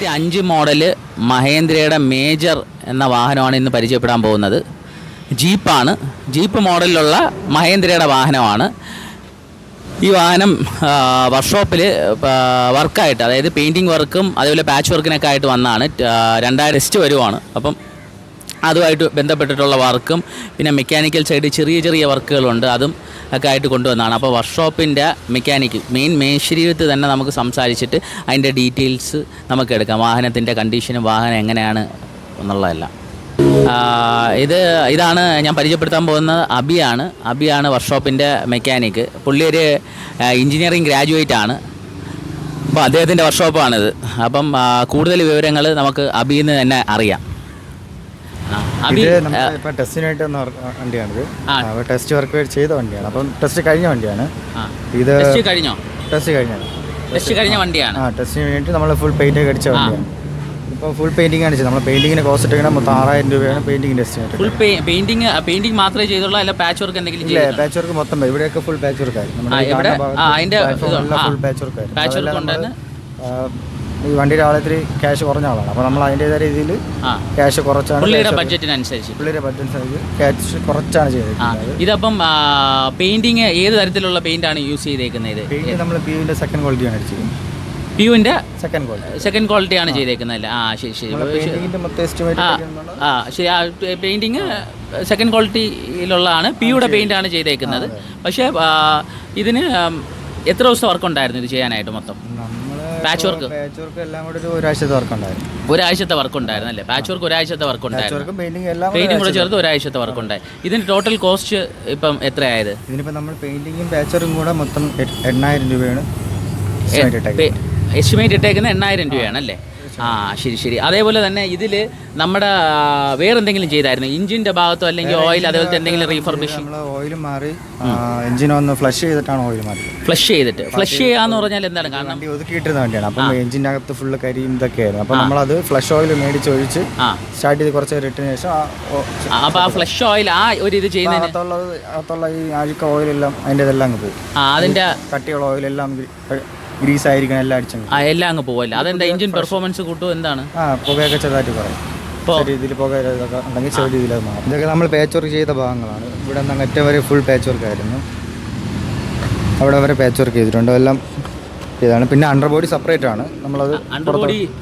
2005 model മഹേന്ദ്രയുടെ major എന്ന വാഹനമാണ് ഇന്ന് പരിചയപ്പെടാൻ പോകുന്നത്. ജീപ്പാണ്. ജീപ്പ് മോഡലിലുള്ള മഹേന്ദ്രയുടെ വാഹനമാണ്. ഈ വാഹനം വർക്ക്ഷോപ്പിൽ വർക്കായിട്ട്, അതായത് പെയിൻറ്റിങ് വർക്കും അതേപോലെ പാച്ച് വർക്കിനൊക്കെ ആയിട്ട് വന്നാണ്. 2000 ടെസ്റ്റ് വരുവാണ്. അപ്പം അതുമായിട്ട് ബന്ധപ്പെട്ടിട്ടുള്ള വർക്കും പിന്നെ മെക്കാനിക്കൽ സൈഡ് ചെറിയ ചെറിയ വർക്കുകളുണ്ട്, അതും ഒക്കെ ആയിട്ട് കൊണ്ടുവന്നതാണ്. അപ്പോൾ വർക്ക്ഷോപ്പിൻ്റെ മെക്കാനിക്ക് മെയിൻ മേശരിയത്ത് തന്നെ നമുക്ക് സംസാരിച്ചിട്ട് അതിൻ്റെ ഡീറ്റെയിൽസ് നമുക്ക് എടുക്കാം. വാഹനത്തിൻ്റെ കണ്ടീഷനും വാഹനം എങ്ങനെയാണ് എന്നുള്ളതെല്ലാം. ഇതാണ് ഞാൻ പരിചയപ്പെടുത്താൻ പോകുന്നത്. അബിയാണ് വർക്ക്ഷോപ്പിൻ്റെ മെക്കാനിക്ക്. പുള്ളി ഒരു എഞ്ചിനീയറിംഗ് ഗ്രാജുവേറ്റ് ആണ്. അപ്പോൾ അദ്ദേഹത്തിൻ്റെ വർക്ക്ഷോപ്പാണിത്. അപ്പം കൂടുതൽ വിവരങ്ങൾ നമുക്ക് അബിയിൽ നിന്ന് തന്നെ അറിയാം. ടെസ്റ്റിനായിട്ട് വന്ന വണ്ടിയാണിത്. ടെസ്റ്റ് വർക്ക് ചെയ്ത വണ്ടിയാണ്. അപ്പം ടെസ്റ്റ് കഴിഞ്ഞ വണ്ടിയാണ് ഇത്. ടെസ്റ്റ് കഴിഞ്ഞ വണ്ടിയാണ്. ടെസ്റ്റിന് വേണ്ടിയിട്ട് നമ്മൾ ഫുൾ പെയിന്റ് ഒക്കെ അടിച്ച വണ്ടിയാണ്. ഇപ്പോൾ ഫുൾ പെയിന്റിംഗ് ആണ് ചെയ്തത്. നമ്മൾ പെയിന്റിങ്ങിന് കോസ്റ്റ് എടുക്കണം. മൊത്തം 6000 രൂപയാണ് പെയിന്റിംഗ് എസ്റ്റിമേറ്റ്. ഫുൾ പെയിന്റിംഗ് മാത്രമേ ചെയ്തുള്ളൂ, അല്ല പാച്ച് വർക്ക് എന്തെങ്കിലും? ഇല്ല, പാച്ച് വർക്ക് മൊത്തം ഇവിടെയൊക്കെ ഫുൾ പാച്ച് വർക്ക് ആയിരുന്നു. പാച്ച് വർക്ക് ഉണ്ടായിരുന്നു. ഈ വണ്ടിയുടെ ആളത്തിരി ക്യാഷ് കുറഞ്ഞ ആളാണ്. അപ്പോൾ നമ്മൾ അതിൻ്റെതായ രീതിയിൽ ക്യാഷ് കുറച്ചാണ്, പുള്ളിയുടെ ബഡ്ജറ്റിനനുസരിച്ച് ക്യാഷ് കുറച്ചാണ് ചെയ്തത്. ഇതപ്പം പെയിന്റിങ് ഏത് തരത്തിലുള്ള പെയിന്റ് ആണ് യൂസ് ചെയ്തേക്കുന്നത്? പെയിന്റ് നമ്മൾ പിയുവിൻ്റെ സെക്കൻഡ് ക്വാളിറ്റിയാണ് അടിച്ചത്. പിയുവിൻ്റെ സെക്കൻഡ് ക്വാളിറ്റിയാണ് ചെയ്തേക്കുന്നത്. ശരി. ശരി, പെയിന്റിങ് സെക്കൻഡ് ക്വാളിറ്റിയിലുള്ളതാണ്. പിയുടെ പെയിന്റ് ആണ് ചെയ്തേക്കുന്നത്. പക്ഷേ ഇതിന് എത്ര ദിവസത്തെ വർക്ക് ഉണ്ടായിരുന്നു ഇത് ചെയ്യാനായിട്ട്? മൊത്തം പാച്ച് വർക്ക് എല്ലാം കൂടി ഒരാഴ്ചത്തെ വർക്ക് ഉണ്ടായിരുന്നു. ഒരാഴ്ചത്തെ വർക്ക് ഉണ്ടായിരുന്നു അല്ലേ? പാച്ച് വർക്ക് ഒരാഴ്ചത്തെ വർക്ക് ഉണ്ടായിരുന്നു. പെയിന്റിംഗ് കൂടെ ചേർത്ത് ഒരാഴ്ചത്തെ വർക്ക് ഉണ്ടായി. ഇതിന് ടോട്ടൽ കോസ്റ്റ് ഇപ്പം എത്രയായത്? ഇതിനിപ്പോൾ നമ്മൾ പെയിന്റിങ്ങും പാച്ച് വർക്കും കൂടെ മൊത്തം 8000 രൂപയാണ് എസ്റ്റിമേറ്റ് ഇട്ടേക്കുന്നത്. 8000 രൂപയാണ് അല്ലേ? ശരി. അതേപോലെ തന്നെ ഇതിൽ നമ്മുടെ വേറെന്തെങ്കിലും ചെയ്തായിരുന്നു? എഞ്ചിൻ്റെ ഭാഗത്തോ അല്ലെങ്കിൽ ഓയിൽ അതേപോലത്തെ എന്തെങ്കിലും റീഫർബിഷിംഗ്? ഓയിൽ മാറി എഞ്ചിൻ ഒന്ന് ഫ്ലഷ് ചെയ്തിട്ടാണ് ഓയിൽ മാറി. ഫ്ലഷ് ചെയ്യാന്ന് പറഞ്ഞാൽ എന്താണ്? കാരണം ഒതുക്കിയിട്ടിരുന്ന വണ്ടിയാണ്. അപ്പം എഞ്ചിൻ്റെ അകത്ത് ഫുള്ള് കരിയും ഇതൊക്കെയായിരുന്നു. അപ്പോൾ നമ്മളത് ഫ്ലഷ് ഓയിൽ മേടിച്ച് ഒഴിച്ച് സ്റ്റാർട്ട് ചെയ്ത് കുറച്ച് ഇട്ടതിന് ശേഷം അപ്പോൾ ആ ഫ്ലഷ് ഓയിൽ ഒരു ഇത് ചെയ്യുന്നതിനകത്തുള്ള ഈ അഴുക്ക ഓയിലെല്ലാം അതിൻ്റെ ഇതെല്ലാം അങ്ങ് പോകും. അതിൻ്റെ കട്ടിയുള്ള ഓയിലെല്ലാം ഗ്രീസ് ആയിരിക്കണം, എല്ലാം അടിച്ചു എല്ലാം അങ്ങ് പോവല്ല. അതെന്താ എഞ്ചിൻ പെർഫോമൻസ് കൂട്ടും? എന്താണ്? പുകയൊക്കെ ചെറുതായിട്ട് കുറയും. രീതിയിൽ പുക ഉണ്ടെങ്കിൽ ചെറിയ രീതിയിൽ അത് മാറും. ഇതൊക്കെ നമ്മൾ പാച്ച് വർക്ക് ചെയ്ത ഭാഗങ്ങളാണ്. ഇവിടെ നിന്ന് അറ്റം വരെ ഫുൾ പാച്ച് വർക്ക് ആയിരുന്നു. അവിടെ വരെ പാച്ച് വർക്ക് ചെയ്തിട്ടുണ്ട്. എല്ലാം ഇതാണ്. പിന്നെ അണ്ടർബോഡി സെപ്പറേറ്റ് ആണ്. നമ്മളത്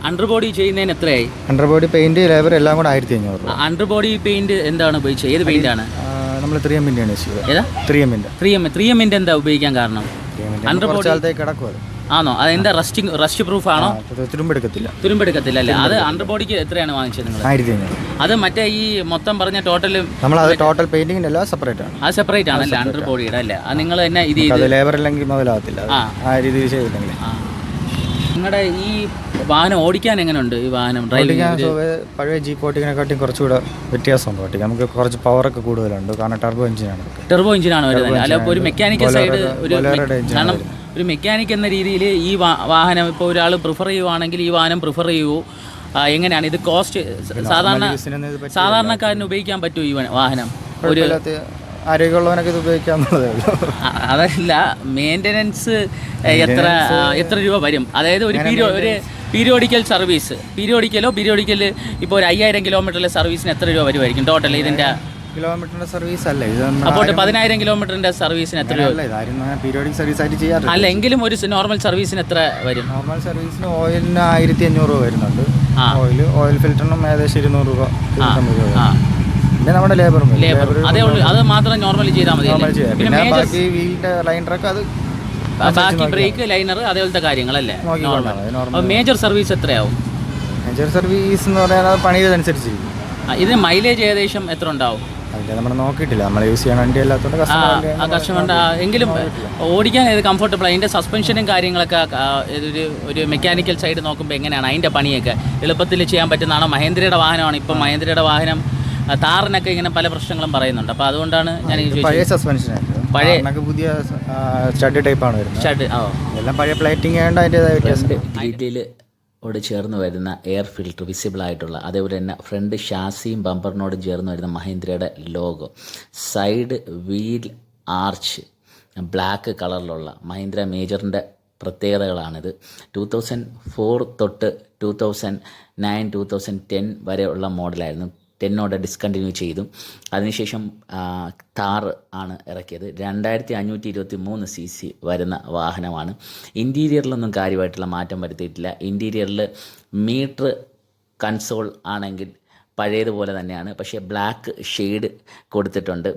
അണ്ടർബോഡി ചെയ്യുന്നതിന് എത്രയായി? അണ്ടർബോഡി പെയിന്റ് ലേബർ എല്ലാം കൂടെ 1500. അണ്ടർബോഡി പെയിന്റ് എന്താണ് ഉപയോഗിച്ചത്? ഏത് പെയിന്റ് ആണ്? നമ്മൾ 3M-ൻ്റെ ആണ്. 3M എന്താ ഉപയോഗിക്കാൻ കാരണം? അണ്ടർബോഡി കിടക്കും. ആണോ? അതെന്താ റസ്റ്റ് പ്രൂഫ് ആണോ? തുരുമ്പെടുക്കത്തില്ല അല്ലേ? അത് അണ്ടർബോഡിക്ക് എത്രയാണ് വാങ്ങിച്ചത് നിങ്ങൾ? 1500. അത് മറ്റേ ഈ മൊത്തം പറഞ്ഞ ടോട്ടൽ പെയിന്റിംഗ് എല്ലാം സെപ്പറേറ്റ് ആണ്. അത് സെപ്പറേറ്റ് ആണല്ലേ അണ്ടർബോഡിയുടെ അല്ലേ? അത് നിങ്ങൾ തന്നെ ഇത് ലേബർ അല്ലെങ്കിൽ മുതലാകത്തില്ല ആ രീതിയിൽ ചെയ്തില്ലെങ്കിൽ. നിങ്ങളുടെ ഈ വാഹനം ഓടിക്കാൻ എങ്ങനെയുണ്ട്? ഈ വാഹനം പഴയ ജീപ്പ് ഓട്ടിക്കിനെക്കാട്ടി കുറച്ചുകൂടെ വ്യത്യാസമുണ്ട്. ഓട്ടിക്കാൻ നമുക്ക് കുറച്ച് പവറൊക്കെ കൂടുതലുണ്ട്. കാരണം ടർബോ എഞ്ചിനാണ് വരുന്നത്. അല്ല, ഇപ്പോൾ ഒരു മെക്കാനിക്കൽ സൈഡ് കാരണം ഒരു മെക്കാനിക് എന്ന രീതിയിൽ ഈ വാഹനം ഇപ്പോൾ ഒരാൾ പ്രിഫർ ചെയ്യുവാണെങ്കിൽ ഈ വാഹനം പ്രിഫർ ചെയ്യുമോ? എങ്ങനെയാണ് ഇത്? കോസ്റ്റ് സാധാരണക്കാരന് ഉപയോഗിക്കാൻ പറ്റുമോ ഈ വാഹനം? ഒരു ആരോഗ്യമുള്ളവനൊക്കെ ഇത് ഉപയോഗിക്കാവുന്നതേ ഉള്ളൂ. അതല്ല, മെയിൻ്റനൻസ് എത്ര രൂപ വരും? അതായത് ഒരു പീരിയോഡിക്കൽ സർവീസ്, പീരിയോഡിക്കൽ ഇപ്പോൾ ഒരു 5000 കിലോമീറ്ററിലെ സർവീസിന് എത്ര രൂപ വരുമായിരിക്കും ടോട്ടൽ? ഇതിൻ്റെ കിലോമീറ്ററിന്റെ സർവീസ് അല്ല ഇത്. അപ്പോൾ 10000 കിലോമീറ്ററിന്റെ സർവീസിന് എത്ര രൂപ? പീരിയോഡിക് സർവീസ് ആയിട്ട് ചെയ്യാറില്ല. അല്ല, എങ്കിലും ഒരു നോർമൽ സർവീസിന് എത്ര വരും? നോർമൽ സർവീസിന് ഓയിലിന് 1500 രൂപ വരുന്നുണ്ട്. ഓയിൽ ഫിൽറ്ററിനും ഏകദേശം 200 രൂപ. പിന്നെ നമ്മുടെ ലേബർ അതേ ഉള്ളൂ. അത് മാത്രം നോർമലി ചെയ്താൽ മതി. പിന്നെ ബാക്കി വീലിന്റെ ലൈനറൊക്കെ അത് ബാക്കി ബ്രേക്ക് ലൈനർ അതേപോലത്തെ കാര്യങ്ങളല്ലേ? മേജർ സർവീസ് എത്രയാവും? മേജർ സർവീസ് എന്ന് പറഞ്ഞാൽ പണിയതനുസരിച്ച്. ഇതിന് മൈലേജ് ഏകദേശം എത്ര ഉണ്ടാവും? അതിൻ്റെ നമ്മൾ നോക്കിയിട്ടില്ല. നമ്മൾ യൂസ് ചെയ്യാൻ വണ്ടി അല്ലാത്തതുകൊണ്ട് കസ്റ്റമറിൻ്റെ എങ്കിലും ഓടിക്കാൻ ഏത് കംഫർട്ടബിൾ? അതിൻ്റെ സസ്പെൻഷനും കാര്യങ്ങളൊക്കെ ഒരു മെക്കാനിക്കൽ സൈഡ് നോക്കുമ്പോൾ എങ്ങനെയാണ് അതിൻ്റെ പണിയൊക്കെ എളുപ്പത്തിൽ ചെയ്യാൻ പറ്റുന്നതാണോ? മഹേന്ദ്രയുടെ വാഹനമാണ്. ഇപ്പം മഹേന്ദ്രയുടെ വാഹനം താറിനൊക്കെ ഇങ്ങനെ പല പ്രശ്നങ്ങളും പറയുന്നുണ്ട്. അപ്പോൾ അതുകൊണ്ടാണ് ഞാൻ പഴയ സസ്പെൻഷൻ പുതിയ സ്റ്റഡ് ടൈപ്പാണ് വരുന്നത്. എല്ലാം പഴയ പ്ലേറ്റിംഗ് ആയതുകൊണ്ട് അതിൻ്റെതായ വ്യത്യാസം. ഓട് ചേർന്ന് വരുന്ന എയർ ഫിൽറ്റർ വിസിബിൾ ആയിട്ടുള്ള, അതേപോലെ തന്നെ ഫ്രണ്ട് ഷാസിയും ബമ്പറിനോടും ചേർന്ന് വരുന്ന മഹീന്ദ്രയുടെ logo, side wheel arch black കളറിലുള്ള മഹീന്ദ്ര മേജറിൻ്റെ പ്രത്യേകതകളാണിത്. 2004 തൊട്ട് 2009 2010 വരെയുള്ള മോഡലായിരുന്നു. 10 ഡിസ്കണ്ടിന്യൂ ചെയ്തു. അതിനുശേഷം താർ ആണ് ഇറക്കിയത്. 2523 cc വരുന്ന വാഹനമാണ്. ഇൻറ്റീരിയറിലൊന്നും കാര്യമായിട്ടുള്ള മാറ്റം വരുത്തിയിട്ടില്ല. ഇൻറ്റീരിയറിൽ മീറ്റർ കൺസോൾ ആണെങ്കിൽ പഴയതുപോലെ തന്നെയാണ്, പക്ഷേ ബ്ലാക്ക് ഷെയ്ഡ് കൊടുത്തിട്ടുണ്ട്.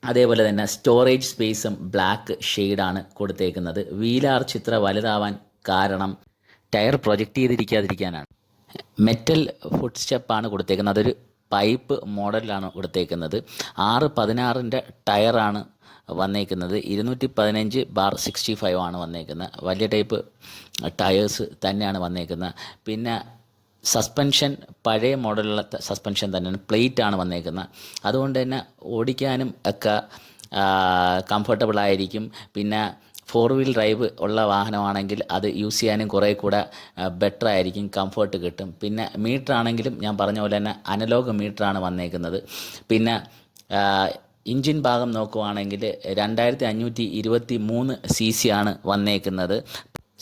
അതേപോലെ തന്നെ സ്റ്റോറേജ് സ്പേസും ബ്ലാക്ക് ഷെയ്ഡാണ് കൊടുത്തേക്കുന്നത്. വീലാർച്ച് ഇത്ര വലുതാവാൻ കാരണം ടയർ പ്രൊജക്റ്റ് ചെയ്തിരിക്കാതിരിക്കാനാണ്. മെറ്റൽ ഫുട് സ്റ്റെപ്പാണ് കൊടുത്തേക്കുന്നത്. അതൊരു പൈപ്പ് മോഡലിലാണ് കൊടുത്തേക്കുന്നത്. 616 ടയറാണ് വന്നേക്കുന്നത്. 215/65 ആണ് വന്നേക്കുന്നത്. വലിയ ടൈപ്പ് ടയേഴ്സ് തന്നെയാണ് വന്നേക്കുന്നത്. പിന്നെ സസ്പെൻഷൻ പഴയ മോഡലുള്ള സസ്പെൻഷൻ തന്നെയാണ്. പ്ലേറ്റ് ആണ് വന്നേക്കുന്നത്. അതുകൊണ്ട് തന്നെ ഓടിക്കാനും ഒക്കെ കംഫർട്ടബിൾ ആയിരിക്കും. പിന്നെ 4 വീൽ ഡ്രൈവ് ഉള്ള വാഹനമാണെങ്കിൽ അത് യൂസ് ചെയ്യാനും കുറേ കൂടെ ബെറ്റർ ആയിരിക്കും, കംഫർട്ട് കിട്ടും. പിന്നെ മീറ്റർ ആണെങ്കിലും ഞാൻ പറഞ്ഞ പോലെ തന്നെ അനലോഗ് മീറ്ററാണ് വന്നേക്കുന്നത്. പിന്നെ എഞ്ചിൻ ഭാഗം നോക്കുവാണെങ്കിൽ 2523 cc ആണ് വന്നേക്കുന്നത്.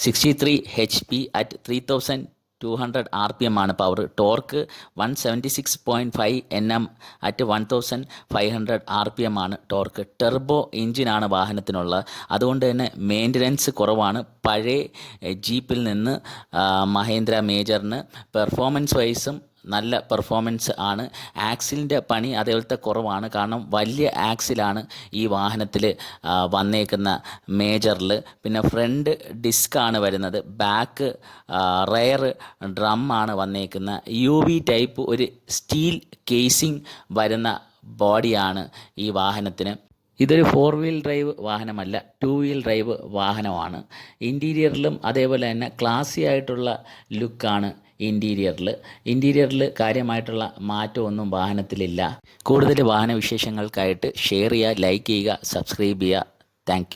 63 HP അറ്റ് 3200 RPM ആണ് power. Torque 176.5 Nm at 1500 RPM ആണ് ടോർക്ക്. ടെർബോ എഞ്ചിനാണ് വാഹനത്തിനുള്ളത്. അതുകൊണ്ട് തന്നെ മെയിൻ്റനൻസ് കുറവാണ്. പഴയ ജീപ്പിൽ നിന്ന് മഹീന്ദ്ര മേജറിന് പെർഫോമൻസ് വൈസും നല്ല പെർഫോമൻസ് ആണ്. ആക്സിലിൻ്റെ പണി അതേപോലത്തെ കുറവാണ്. കാരണം വലിയ ആക്സിലാണ് ഈ വാഹനത്തിൽ വന്നേക്കുന്ന മേജറിൽ. പിന്നെ ഫ്രണ്ട് ഡിസ്ക്കാണ് വരുന്നത്. ബാക്ക് റെയർ ഡ്രമ്മാണ് വന്നേക്കുന്ന. UV ടൈപ്പ് ഒരു സ്റ്റീൽ കേസിംഗ് വരുന്ന ബോഡിയാണ് ഈ വാഹനത്തിന്. ഇതൊരു 4 വീൽ ഡ്രൈവ് വാഹനമല്ല, 2 വീൽ ഡ്രൈവ് വാഹനമാണ്. ഇൻറ്റീരിയറിലും അതേപോലെ തന്നെ ക്ലാസി ആയിട്ടുള്ള ലുക്കാണ് ഇൻറ്റീരിയറിൽ കാര്യമായിട്ടുള്ള മാറ്റമൊന്നും വാഹനത്തിലില്ല. കൂടുതൽ വാഹന വിശേഷങ്ങൾക്കായിട്ട് ഷെയർ ചെയ്യുക, ലൈക്ക് ചെയ്യുക, സബ്സ്ക്രൈബ് ചെയ്യുക. താങ്ക്